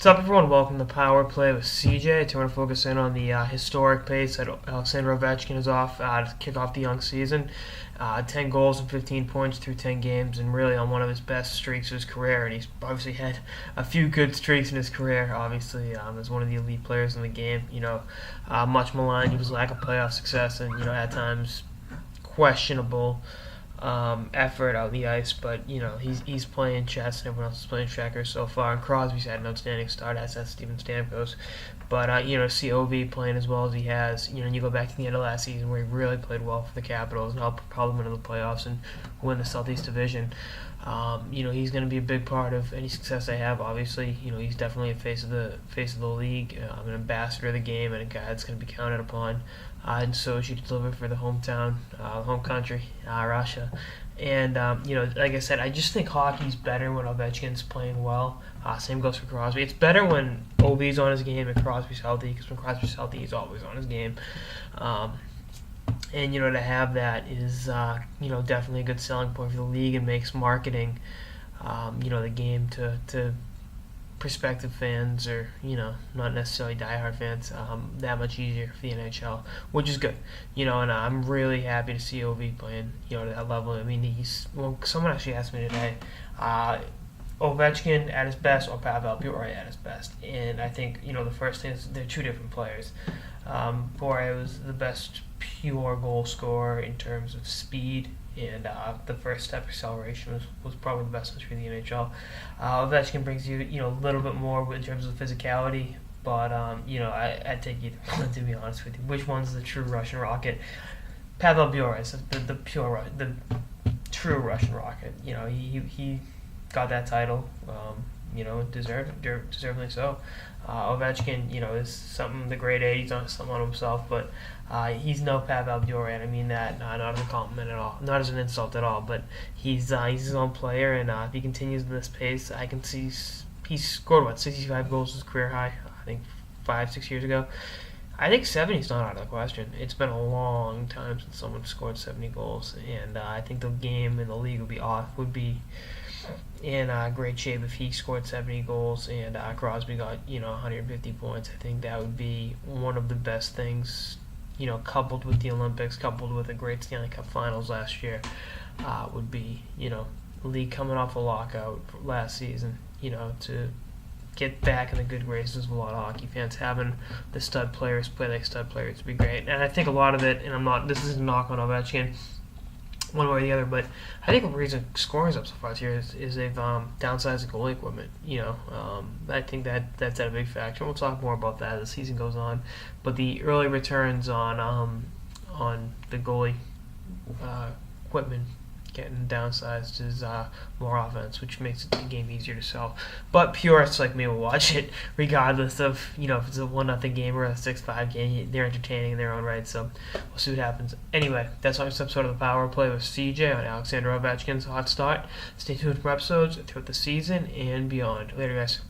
What's up, everyone? Welcome to Power Play with CJ. Today we're going to focus in on the historic pace that Alexander Ovechkin is off to kick off the young season. 10 goals and 15 points through 10 games, and really on one of his best streaks of his career. And he's obviously had a few good streaks in his career, obviously, as one of the elite players in the game. Much maligned due to his lack of playoff success and, at times questionable effort out on the ice, but he's playing chess and everyone else is playing checkers so far. And Crosby's had an outstanding start, as has Steven Stamkos. But to see Ovie playing as well as he has, and you go back to the end of last season where he really played well for the Capitals and helped propel them into the playoffs and win the Southeast Division. He's going to be a big part of any success they have. Obviously, he's definitely a face of the league, an ambassador of the game, and a guy that's going to be counted upon. And so she deliver for the hometown, home country, Russia. And like I said, I just think hockey's better when Ovechkin's playing well. Same goes for Crosby. It's better when Ovie's on his game and Crosby's healthy, because when Crosby's healthy, he's always on his game. And to have that is definitely a good selling point for the league and makes marketing the game to prospective fans or not necessarily diehard fans that much easier for the NHL, which is good. And I'm really happy to see Ovie playing to that level. I mean, someone actually asked me today, Ovechkin at his best or Pavel Bure at his best, and I think the first thing is they're two different players. Bure was the best pure goal scorer in terms of speed, and the first step acceleration was probably the best in the NHL. Ovechkin brings you a little bit more in terms of physicality, but I'd take either one, to be honest with you. Which one's the true Russian rocket? Pavel Bure is the true Russian rocket. He got that title, deservedly so. Ovechkin, is something the grade A. He's not something on himself, but he's no Pavel Bure, and I mean that not as a compliment at all, not as an insult at all. But he's his own player, and if he continues at this pace, I can see he's scored 65 goals, his career high. I think 5-6 years ago. I think 70 is not out of the question. It's been a long time since someone scored 70 goals, and I think the game in the league would be in great shape if he scored 70 goals and Crosby got 150 points. I think that would be one of the best things, coupled with the Olympics, coupled with a great Stanley Cup Finals last year, would be the league coming off a lockout last season, to get back in the good graces of a lot of hockey fans, having the stud players play like stud players would be great. And I think a lot of it, and this isn't a knock on Ovechkin one way or the other, but I think the reason scoring's up so far this year is they've downsized the goalie equipment. I think that's a big factor. We'll talk more about that as the season goes on. But the early returns on the goalie equipment getting downsized is more offense, which makes the game easier to sell. But purists like me will watch it regardless of if it's a 1-0 game or a 6-5 game. They're entertaining in their own right, so we'll see what happens. Anyway, that's our episode of the Power Play with CJ on Alexander Ovechkin's hot start. Stay tuned for episodes throughout the season and beyond. Later, guys.